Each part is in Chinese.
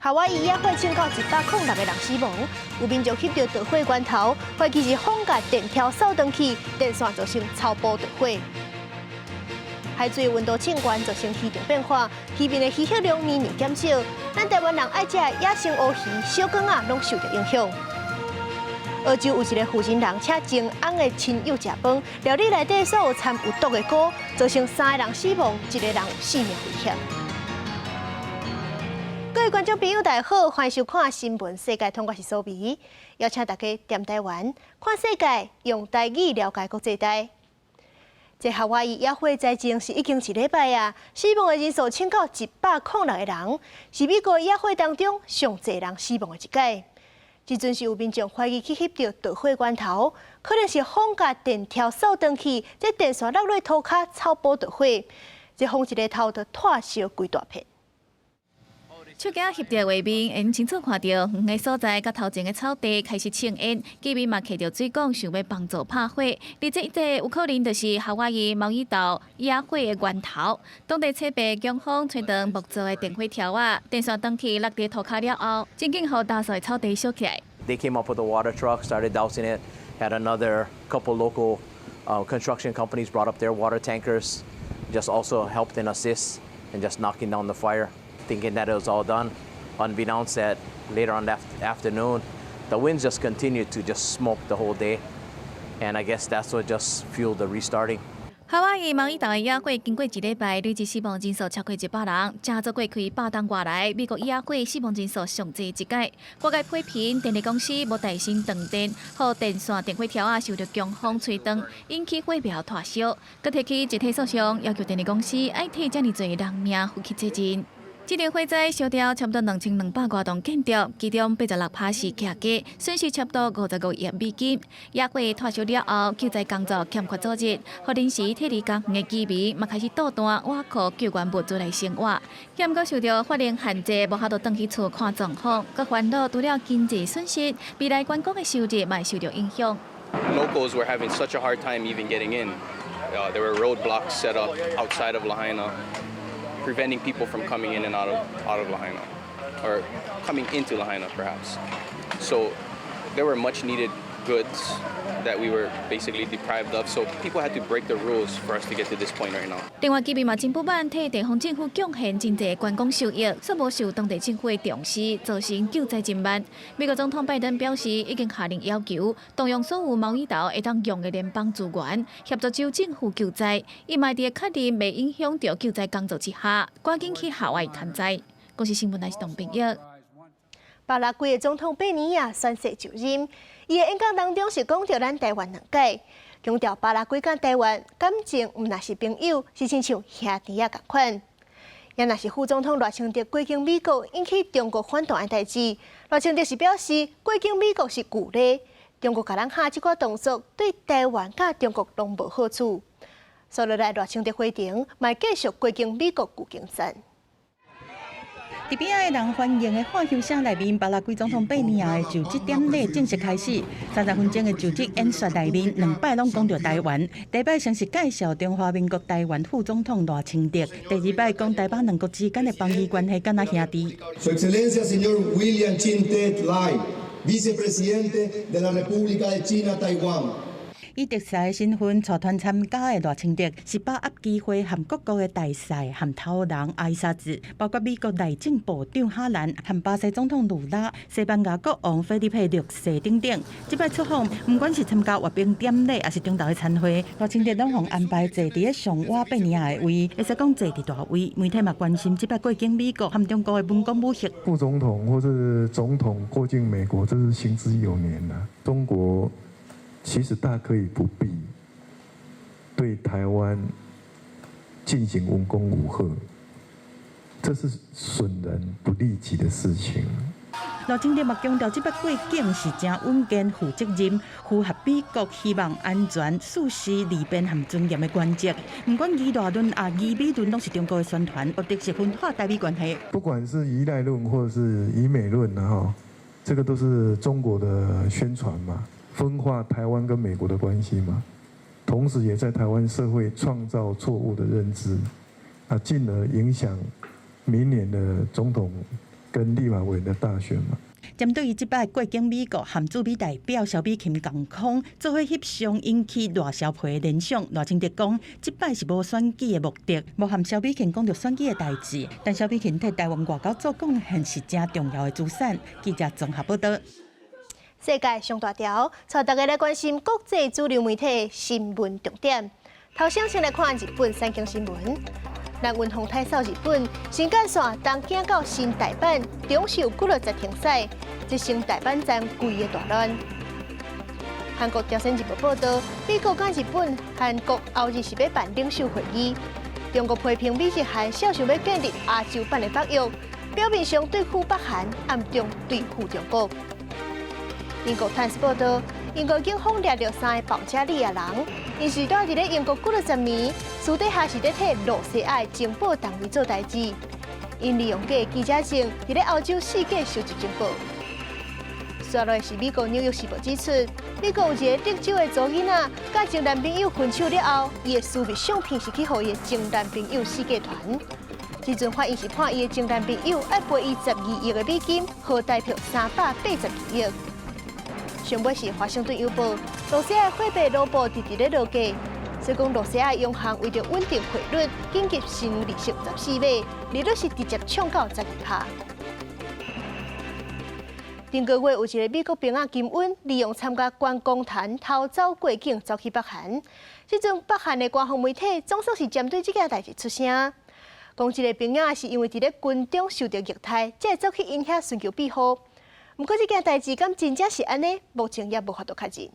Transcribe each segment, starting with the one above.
夏威夷野火请到106个人死亡，有民众翕到着火源头，怀疑是放假电条扫断去，电线造成超波着火。海水温度升高造成气象变化，渔民的渔获量年年减少。咱台湾人爱食野生乌鱼、小港啊，拢受到影响。澳洲有一个负责人请前翁的亲友食饭，料理内底所有掺有毒的菇，造成3个人死亡，1个人有性命危险。各位观众朋友，大家好，欢迎收看《新闻世界》，通我是苏眉，邀请大家踮台湾看世界，用台语了解国际台。这夏威夷野火灾情是已经1礼拜啊，死亡的人数升到106个人，是美国野火当中上侪人死亡的一届。即阵是有民众怀疑去翕到着火源头，可能是放假电条扫断去，这电线落落涂骹超波着火，这风一个头就炭烧规大片。手镜翕到画面，因清楚看到远个所在，甲头前个草地开始青烟，居民嘛摕到水管，想要帮助拍火。而这一带有可能就是夏威夷毛伊岛野火的源头。当地设备警方吹动木造的电火条啊，电线断去落地涂骹了后，真紧互打扫的草地烧起来。They came up with a water truck, started dousing it. Had another couple local construction companies brought up their water tankers, just also helped and assist in just knocking down the fire. Thinking that it was all done, unbeknownst that later on that afternoon, the winds just continued to just smoke the whole day, and I guess that's what just fueled the restarting. 夏威夷毛伊岛的野火经过1礼拜，累计死亡人数超过100人，正做过开8档外来，美国野火死亡人数上济一届。各界批评电力公司无耐心断电，互电线电火条啊受到强风吹断，引起火苗炭烧。佮提起集体诉讼，要求电力公司爱替遮尔侪人命负起责任。这场火灾烧掉差不多2200多栋建筑，其中86%是客家，损失差不多55亿美金。野火炭烧了后，救灾工作欠缺组织，互临时替离工园的居民嘛开始倒单挖苦救援物资来生活。险佮受到法令限制，无法度回去厝看状况，佮烦恼除了经济损失，未来观光的收入嘛受到影响。Locals were having such a hard time even getting in. There were roadblocks set up outside of Lahaina, preventing people from coming in and out of Lahaina, or coming into Lahaina perhaps. So there were much needed goods that we were basically deprived of. So people had to break the rules for us to get to this point right now. 另外，居民嘛真不满替地方政府贡献真侪观光收益，却无受当地政府的重视，造成救灾真慢。美国总统拜登表示，已经下令要求动用所有毛伊岛会当用的联邦资源，协助州政府救灾。伊嘛伫确定未影响到救灾工作之下，赶紧去夏威夷看灾。公司新闻台是董炳玉。巴拉圭的总统贝尼亚宣誓就任，伊的演讲当中是讲到咱台湾两界，强调巴拉圭甲台湾感情毋若是朋友，是亲像兄弟啊共款。也若是副总统赖清德过境美国，引起中国反弹的代志，赖清德是表示过境美国是旧例，中国甲咱下即款动作对台湾甲中国拢无好处。所以来赖清德回庭，嘛继续过境美国旧金山。伫边仔的人欢迎的欢呼声内面，巴拉圭总统贝尼亚的就职典礼正式开始。30分钟的就职演说内面，2摆拢讲到台湾。第一摆先是介绍中华民国台湾副总统赖清德，第2摆讲台巴两国之间的邦谊关系敢若兄弟。Su Excelencia Señor William Chin Tet Lai, Vicepresidente de la República de China, Taiwan。以特使身份带团参加的赖清德，是把握机会和各国的大使和头人挨沙子，包括美国内政部长哈兰和巴西总统鲁拉、西班牙国王菲利佩六世等等。这摆出访，不管是参加阅兵典礼，还是中昼的餐会，赖清德拢互安排坐伫上瓦贝尼亚的位，会使讲坐伫大位。媒体嘛关心这摆过境美国和中国的文攻武吓。副总统或是总统过境美国，这是行之有年了。中国其实大可以不必对台湾进行文攻武吓，这是损人不利己的事情。赖清德嘛强调，这摆过境是真稳健、负责任、符合美国希望安全、舒适、利便和尊严的原则。不管以赖论以美论，拢是中国的宣传，目的是分化台美关系。不管是以赖论或者是以美论这个都是中国的宣传嘛。分化台湾跟美国的关系嘛，同时也在台湾社会创造错误的认知，进而影响明年的总统跟立法委员的大选嘛。针对于即摆过境美国含驻美代表萧美琴共框做伙翕相引起赖萧培的联想，赖清德讲，即摆是无选举的目的，无含萧美琴讲到选举的代志，但萧美琴替台湾外交做贡献是真重要的资产。记者综合报道。世界上大条，带大家来关心国际主流媒体新闻重点。头先先来看日本三经新闻。咱运动太扫日本，新干线当行到新大阪，中受几落停驶，这成大阪站规个大乱。韩国朝鲜日报报道，美国甲日本、韩国后日是要办领袖会议。中国批评美日韩小想要建立亚洲版的北约，表面上对付北韩，暗中对付中国。英国《Times》报道，英国警方抓到3个保加利亚人，因是住伫咧英国几落10年，私底下是咧替罗西亚情报单位做代志。因利用假记者证，伫咧欧洲世界收集情报。接落是美国《纽约时报》指出，美国有一个德州的查囡仔，甲前男朋友分手了后，伊的私密相片是去互伊的前男朋友世界团。这阵法院是判伊的前男朋友要赔伊12亿的美金，和代票382亿。上尾是华盛顿邮报，罗西亚货币卢布直直咧落价，所以讲罗西亚央行为着稳定汇率，紧急升利息14码，利率是直接冲到12%。顶个月有一个美国兵仔金恩利用参加观光团偷走过境走去北韩，这阵北韩的官方媒体总算是针对这件代志出声，讲这个兵仔是因为伫咧军中受到虐待，才会走去因遐寻求庇护。不过这件代志敢真正是安尼，目前也无法度确认。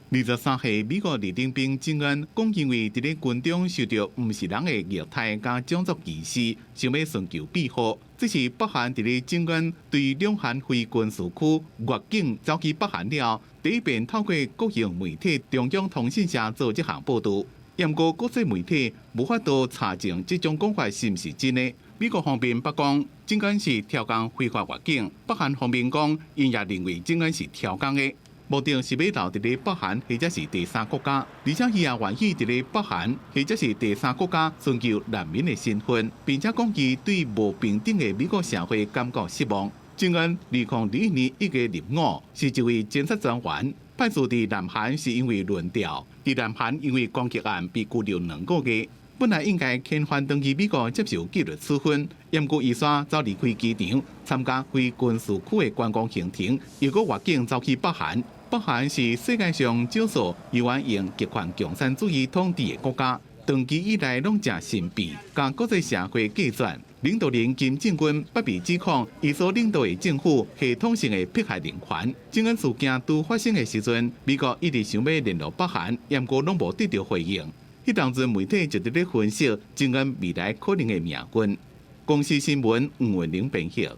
23岁美国立定兵金恩讲，因为伫咧军中受到唔是人的虐待加种族歧视，想要寻求庇护。这是北韩伫咧金恩对两韩非军事区越境走去北韩了，第一遍透过国营媒体中央通讯社做这项报道。不过国际媒体无法度查证这种讲法是毋是真的。美国方面不讲金恩是挑工非法越境，北韩方面讲因也认为金恩是挑工的。目的是要留伫咧北韩或者是第三国家，而且伊也愿意伫咧北韩或者是第三国家寻求难民的身份，并且讲伊对无平等的美国社会感觉失望。金恩2021年1月入伍，是一位检察专员，派驻伫南韩是因为论调，伫南韩因为攻击案被拘留2个月。本来应该遣返登去美国接受纪律处分，不过伊煞走离开机场，参加非军事区的观光行程，又搁越境走去北韩。北韩是世界上少数依然用极权共产主义统治的国家，长期以来拢正神秘，甲国际社会隔绝。领导人金正恩不被指控，伊所领导的政府系统性的迫害人权。金恩事件拄发生的时阵，美国一直想要联络北韩，不过拢无得到回应。迄当阵媒体就伫咧分析金恩未来可能的命运。公司新闻吴文玲编译。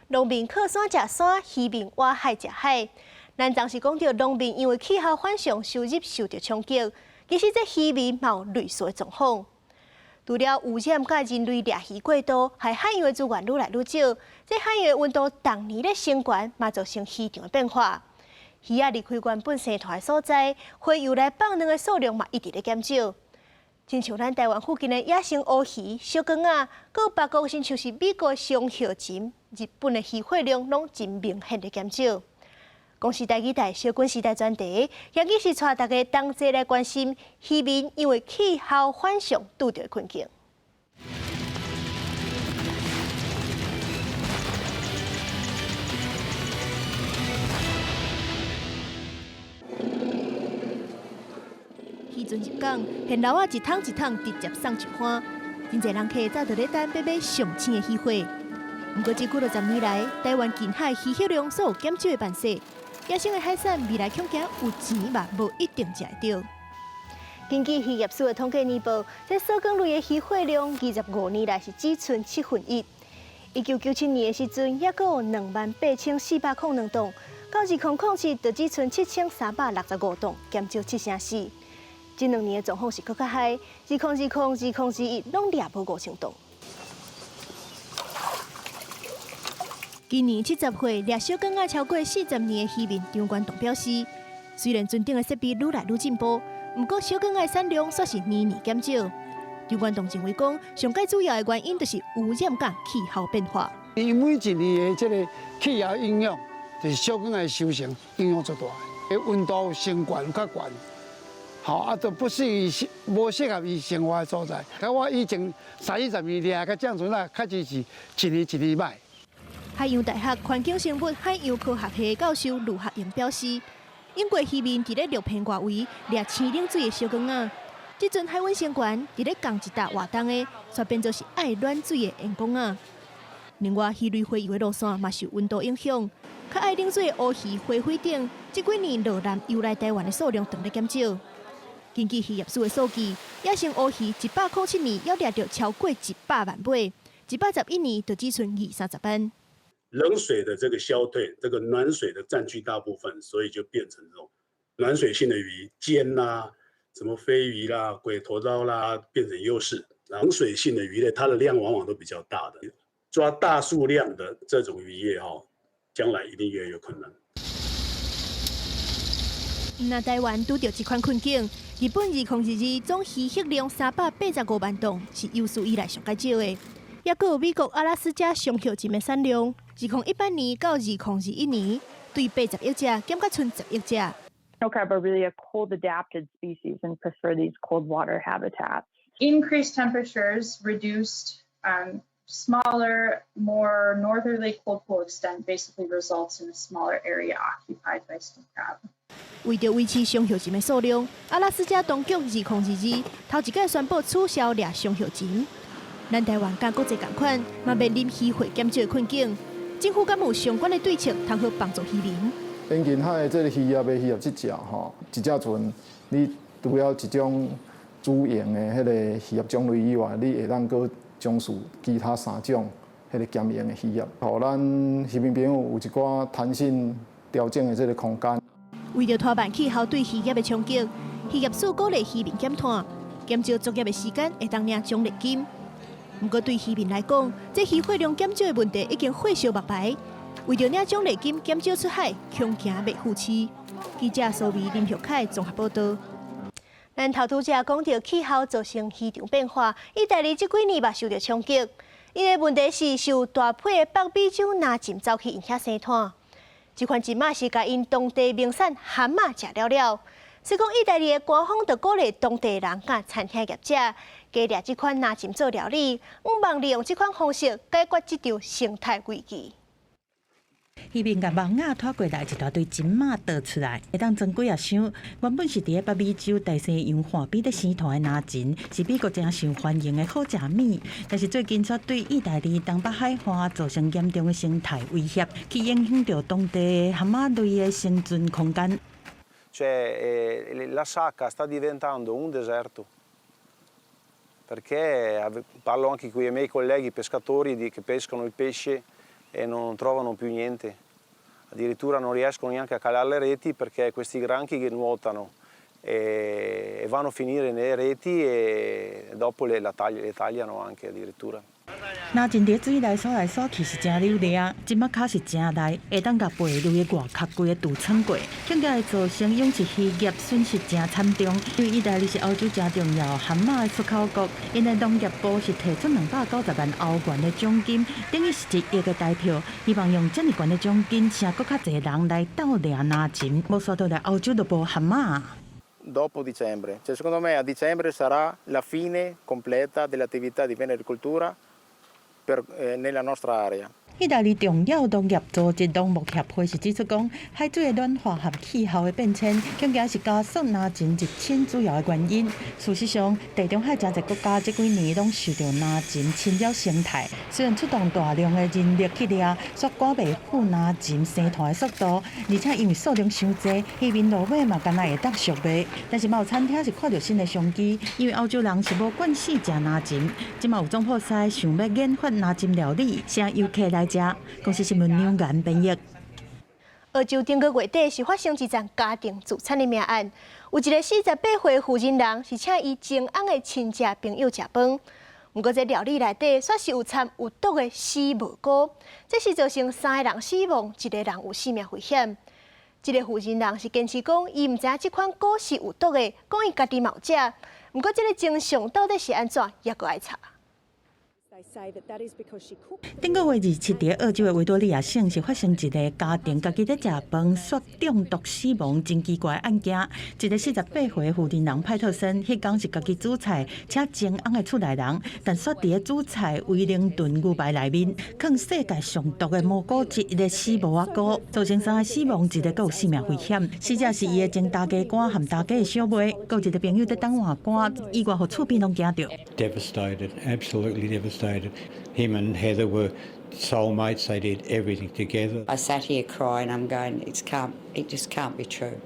农民靠山食山，渔民挖海食海。咱当时讲到农民因为气候反常，收入受到冲击，其实这渔民嘛有类似的状况。除了污染甲人类掠鱼过多，害海洋的资源愈来愈少，这海洋的温度逐年咧升悬，嘛造成市场的变化。鱼仔离开原本生态的所在，回游来放卵的数量嘛一直咧减少。亲像咱台湾附近的野生乌鱼、小竿仔，搁别国亲像是美国的双叶鲭、日本的鱼货量，拢真明显的减少。公司台记台小滚时代专题，也计是带大家同齐来关心渔民因为气候反常拄到的困境。渔船入港，现捞仔一桶一桶直接送上岸，真侪人客早就咧等要买上千的鱼货。不过，这几落10年来，台湾近海渔获量所有减少的办势。野生的海产未来恐惊有钱嘛，无一定食得到。根据渔业署的统计年报，这所港类的渔获量25年来是只剩1/7。1997年的时阵，也有28402吨，到2007就只剩7365吨，减少7%。这2年的状况是更较歹，2020、2021拢掠无5000吨。今年70岁掠小竿仔超过40年的渔民张冠栋表示，虽然船顶的设备愈来愈进步，不过小竿仔的产量却是年年减少。张冠栋认为讲，上界主要的原因就是污染甲气候变化。因为一年的这个气候影响，就是小港的收成影响最大，温度升悬较悬，好啊，都不适宜无适合伊生活的所在。甲我以前30-40年掠甲降船啊，确实是一年歹。海洋大学环境生物海洋科学系教授卢学英表示，英国渔民伫咧6片外围掠青冷水的小港仔，即阵海温升悬，伫咧降一笪活动的，却变作是爱暖水的盐港仔。另外，鱼类洄游的路线嘛受温度影响，较爱冷水的乌鱼、灰灰等，这几年落南游来台湾的数量常咧减少。根据渔业署的数据，野生乌鱼107年要掠到超过100万尾，111年就只剩20-30万。冷水的这个消退，这个暖水的占据大部分，所以就变成这种暖水性的鱼，尖啦、什么飞鱼啦、鬼头刀啦，变成优势。冷水性的鱼类，它的量往往都比较大的，抓大数量的这种渔业将来一定越来越困难。那台湾拄到这款困境，日本2022总渔获量385万吨，是有史以来上较少的。也佫有美国阿拉斯加上获金的产量，2018年到2021年，对80亿只减到剩10亿只。Snow crab are really a cold-adapted species and prefer these cold water habitats. Increased temperatures reduced smaller, more northerly cold pool extent basically results in a smaller area occupied by snow crab. 为着维持上获金的数量，阿拉斯加当局2022头一届宣布取消掠上获金。咱台湾甲国际同款，嘛面临渔获减少的困境。政府敢有相关的对策，通好帮助渔民？边近海的这个渔业这只一只船，你除了一种主营的迄个渔业种类以外，你会当搁从事其他3种迄个兼营的渔业，互咱渔民朋友有一寡弹性调整的这个空间。为着拖慢气候对渔业的冲击，渔业署鼓励渔民减碳，减少作业的时间，会当领奖励金。不过对渔民来讲，这渔获量减少的问题已经火烧目牌。为着领奖励金减少出海，恐惊未付期。记者苏眉、林玉凯综合报道。咱头拄则讲到气候造成渔场变化，意大利这几年嘛受到冲击。因的问题是受大批的北美洲拿金走去因遐生炭，这款金仔是甲因当地名产蛤蟆食了了。所以讲，意大利的官方就鼓励当地人甲餐厅业者加掠这款拿金做料理，希望利用这款方式解决这场生态危机。渔民甲网仔拖过来一大堆金仔倒出来，会当装几啊箱。原本是伫咧北美洲大西洋岸边咧生团的拿金，是美国真受欢迎的好食物。但是最近却对意大利东北海岸造成严重的生态威胁，去影响到当地蛤蟆类的生存空间。Cioè la sacca sta diventando un deserto, perché parlo anche con i miei colleghi pescatori che pescano il pesce e non trovano più niente, addirittura non riescono neanche a calare le reti perché questi granchi che nuotano e vanno a finire nelle reti e dopo le tagliano anche addirittura. 拿真伫水内扫来扫去是真溜达，金仔卡是真大，会当甲背类的外壳规个堵穿过，恐惊会造成养殖渔业损失真惨重。因为意大利是欧洲真重要蛤蟆的出口国，因的农业部是提出290万欧元的奖金，等于是1亿的台票，希望用这么悬的奖金，请更较侪人来斗掠拿金，无说到来欧洲就捕蛤蟆。Dopo dicembre, cioè secondo me a dicembre sarà la fine completa dell'attività di venericoltura nella nostra area. 意大利重要农业组织农牧协会是指出讲，海水的暖化和气候的变迁，恐惊是加速拿金入侵主要的原因。事实上，地中海真侪国家这几年拢受到拿金侵扰生态。虽然出动大量的人力去掠，却赶袂赴拿金生团的速度，而且因为数量伤济，渔民落尾嘛敢若会当续卖。但是嘛有餐厅是看到新的商机，因为欧洲人是无惯势食拿金，即嘛有总铺师想要研发拿金料理，请游客来。公司新闻两岸编译。澳洲顶个月底是发生一桩家庭自残的命案，有一个48岁妇人人是请伊前翁的亲戚朋友食饭，不过这料理内底却是有掺有毒的死蘑菇，这是造成3个人死亡，1个人有性命危险。这个妇人人是坚持讲伊唔知这款菇是有毒的，讲伊家己冇食，不过这个真相到底是安怎，也阁爱查。顶个月27日，澳洲的维多利亚省是发生一个家庭家己在食饭猝中毒死亡真奇怪的案件。一个48岁富人人派特森，迄天是家己煮菜，请前翁的厝内人，但煞伫咧煮菜威灵顿牛排内面，放世界上毒的蘑菇汁，一个死无仔菇，造成3个死亡，一个有性命危险。死者是伊的前大家官和大家的小妹，有一个朋友在等换肝，意外互厝边拢惊着。Devastated, absolutely devastated. Him and Heather were soulmates. They did everything together. I sat here crying. I'm going, it just can't be true.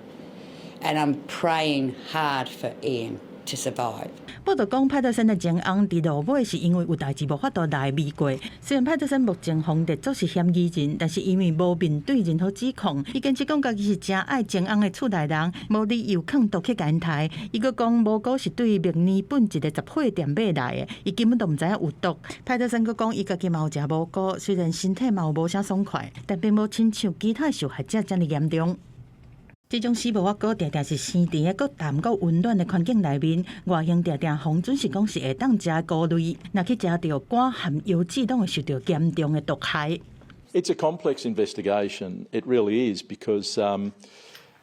And I'm praying hard for Ian to survive. 报道讲，派特森的前翁伫落尾是因为有代志无法度来美国。虽然派特森目前防det做是嫌疑人，但是因为无面对任何指控，伊坚持讲家己是真爱前翁的厝内人，无理由放毒去烟台。伊阁讲蘑菇是对墨尔本一个杂货店买来的，伊根本都毋知影有毒。派特森阁讲，伊家己嘛有食蘑菇，虽然身体嘛有无啥爽快，但并无亲像其他受害者遮尔严重。这种死无仔菇定定是生伫个搁淡搁温暖的环境内面，外形定定防准是讲是会当食的菇类，若去食到肝含油脂，拢会受到严重的毒害。It's a complex investigation. It really is because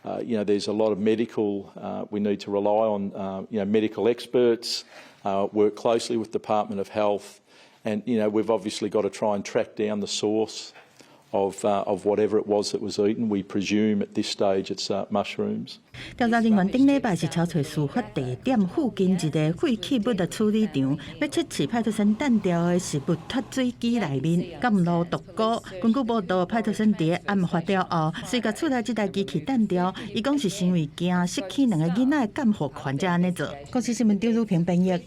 there's a lot of medical. We need to rely on medical experts, work closely with the Department of Health, and we've obviously got to try and track down the source of whatever it was that was eaten. We presume at this stage it's mushrooms. 调查人员顶礼拜是超找事发地点附近一个废弃物的处理场，要测试派特森弹掉的食物脱水机内面敢有毒菇。根据报道，派特森伫案发了后，随甲厝内这台机器弹掉，伊讲是因为惊失去2个囡仔的监护权才安尼做。国际新闻张如平编译。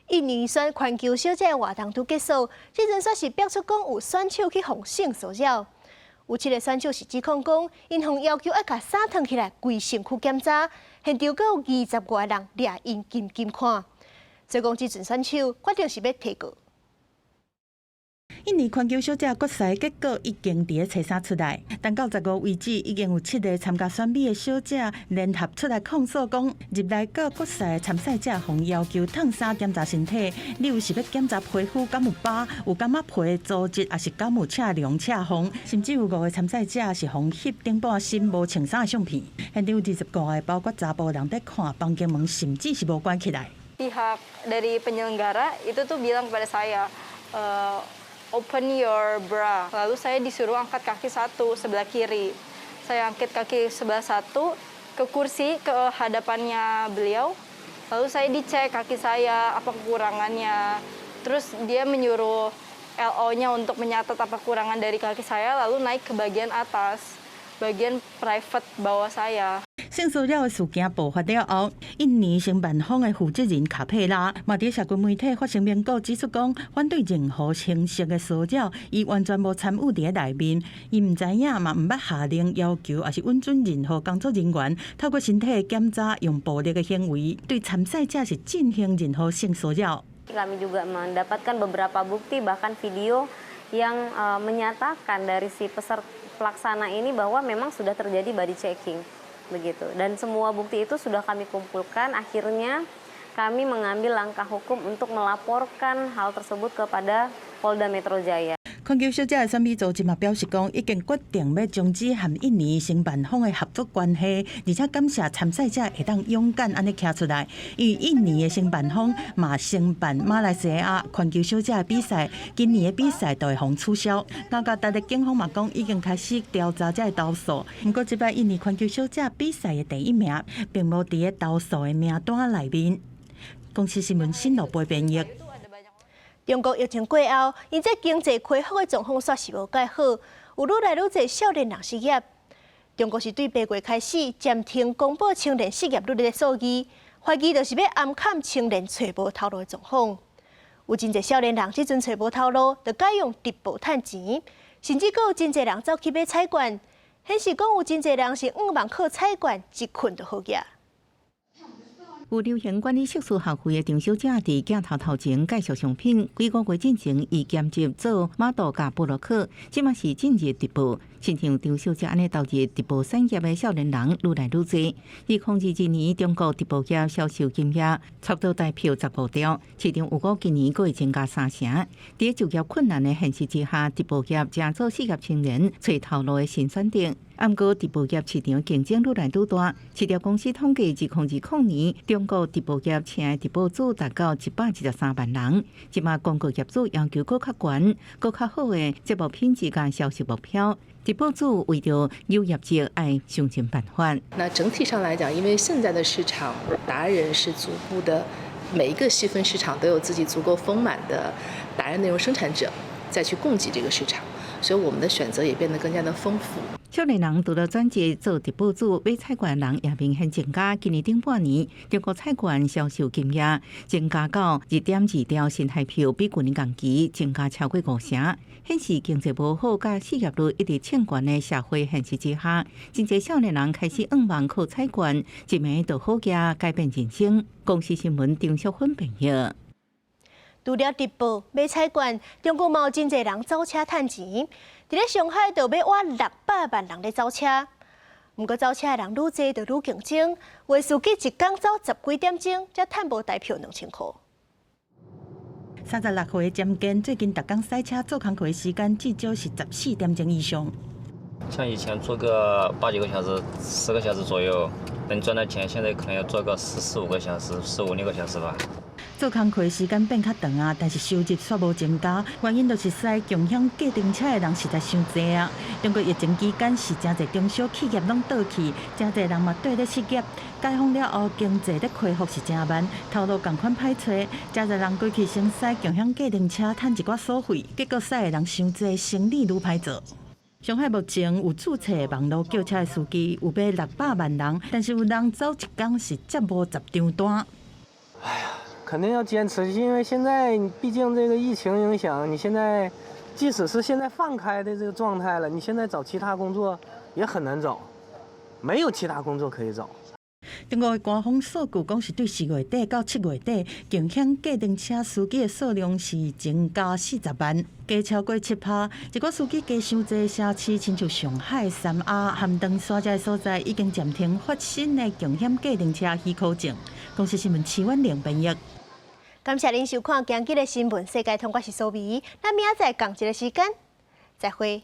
印尼选环球小姐活动都结束，这阵煞是爆出讲有选手去phòng性骚扰。有7个选手是指控讲，因方要求要甲衫脱起来规身躯检查，现场阁有20外人掠因近看。所以讲，这阵选手决定是要提告。印尼环球小姐决赛结果已经伫初三出来，但到15为止，已经有7个参加选美的小姐联合出来控诉讲，入来到决赛参赛者方要求烫衫检查身体，例如是要检查皮肤敢有疤，有感觉皮组织，还是敢有赤亮赤红，甚至有5个参赛者是方翕顶半身无穿衫的相片。现场有20个，包括查甫人在看房间门，甚至是无关起来。Pihak dari penyelenggara itu tuh bilang kepada saya, open your bra. Lalu saya disuruh angkat kaki satu sebelah kiri. Saya angkat kaki sebelah satu ke kursi ke hadapannya beliau. Lalu saya dicek kaki saya apa kekurangannya. Terus dia menyuruh LO-nya untuk menyatat apa kekurangan dari kaki saya, lalu naik ke bagian atas, bagian private bawah saya. 性骚扰的事件爆发了后，印尼承办方的负责人卡佩拉嘛伫社群媒体发声明稿指出讲，反对任何形式的骚扰，伊完全无参与伫内面，伊唔知影嘛唔捌下令要求，也是允准任何工作人员透过身体的检查，用暴力的行为对参赛者是进行任何性骚扰。Kami juga mendapatkan beberapa bukti bahkan video yang menyatakan dari si pelaksana ini bahwa memang sudah terjadi body checking. Begitu, dan semua bukti itu sudah kami kumpulkan. Akhirnya kami mengambil langkah hukum untuk melaporkan hal tersebut kepada Polda Metro Jaya. 环球小姐的选美组织嘛表示讲，已经决定要终止和印尼承办方的合作关系，而且感谢参赛者会当勇敢安尼站出来。因为印尼的承办方嘛承办马来西亚环球小姐的比赛，今年的比赛都会互取消。雅加达的警方嘛讲，已经开始调查这个投诉。不过，这摆印尼环球小姐比赛的第1名，并无伫个投诉的名单内面。公司新闻新路杯编译。中国疫情过后，因这经济开放的状况煞是无介好，有愈来愈侪少年人失业。中国是对8月开始暂停公布青年失业率的数据，怀疑就是要暗砍青年找无头路的状况。有真侪少年人即阵找无头路，就改用直播趁钱，甚至阁有真侪人走去买彩券，显示讲有真侪人是5万靠彩券一困就好业。有流行管理硕士学会的张小姐伫镜头前介绍商品，几个月进前已兼职做马度加布洛克，即嘛是进入直播。亲像张小姐安尼投入直播产业的少年人愈来愈多。2021年，中国直播业销售金额差不多达票10亿条，市场有估今年还会增加3成。伫就业困难的现实之下，直播业正做适合青年找头路的新选择。不过，直播业市场竞争愈来愈大。市调公司统计，2020年中国直播业请的直播主达到113万人。即马广告业主要求更较悬、更较好的节目品质甲销售目标。直播主为着有业绩，爱想尽办法。那整体上来讲，因为现在的市场达人是逐步的，每一个细分市场都有自己足够丰满的达人内容生产者，再去供给这个市场，所以我们的选择也变得更加的丰富。少年人除了转职做直播主，买菜馆人也明显增加。今年顶半年，中国菜馆销售金额增加到2.2条新台票，比去年同期增加超过5成，显示经济无好、甲失业率一直欠悬的社会现实之下，真侪少年人开始仰望靠菜馆一暝就好业改变人生。公司新闻张淑芬报道。除了直播、买菜馆，中国嘛有真侪人走车趁钱。伫咧上海，就要挖600万人咧走车。不过走车的人愈多，就愈竞争。位司机一天走10几点钟，才趁无大票2000块。36岁詹健最近逐工赛车做工课的时间至少是14点钟以上。像以前做个8、9个小时、10个小时左右能赚到钱，现在可能要做个14、15个小时、15、16个小时吧。做工课时间变较长啊，但是收入却无增加，原因就是驶共享计程车的人实在伤济啊。中国疫情期间是真侪中小企业拢倒去，真侪人嘛对咧失业。解封了后，经济咧恢复是真慢，头路共款歹找，真侪人过去先驶共享计程车赚一寡所费，结果驶的人伤济，生意愈歹做。上海目前有注册网络叫车的司机有要600万人，但是有人走一工是接无10张单。哎呀。肯定要坚持，因为现在毕竟这个疫情影响，你现在即使是现在放开的这个状态了，你现在找其他工作也很难找，没有其他工作可以找。中国的官方数据讲是对4月底到7月底，共享计程车司机的数量是增加40万，加超过7%。一个司机加伤济城市，亲像上海、三亚、邯郸三这所在，已经暂停发新的共享计程车许可证。公司新闻齐婉玲编译。感谢您收看今日的新闻世界，通我是苏美，咱明仔载同一个时间再会。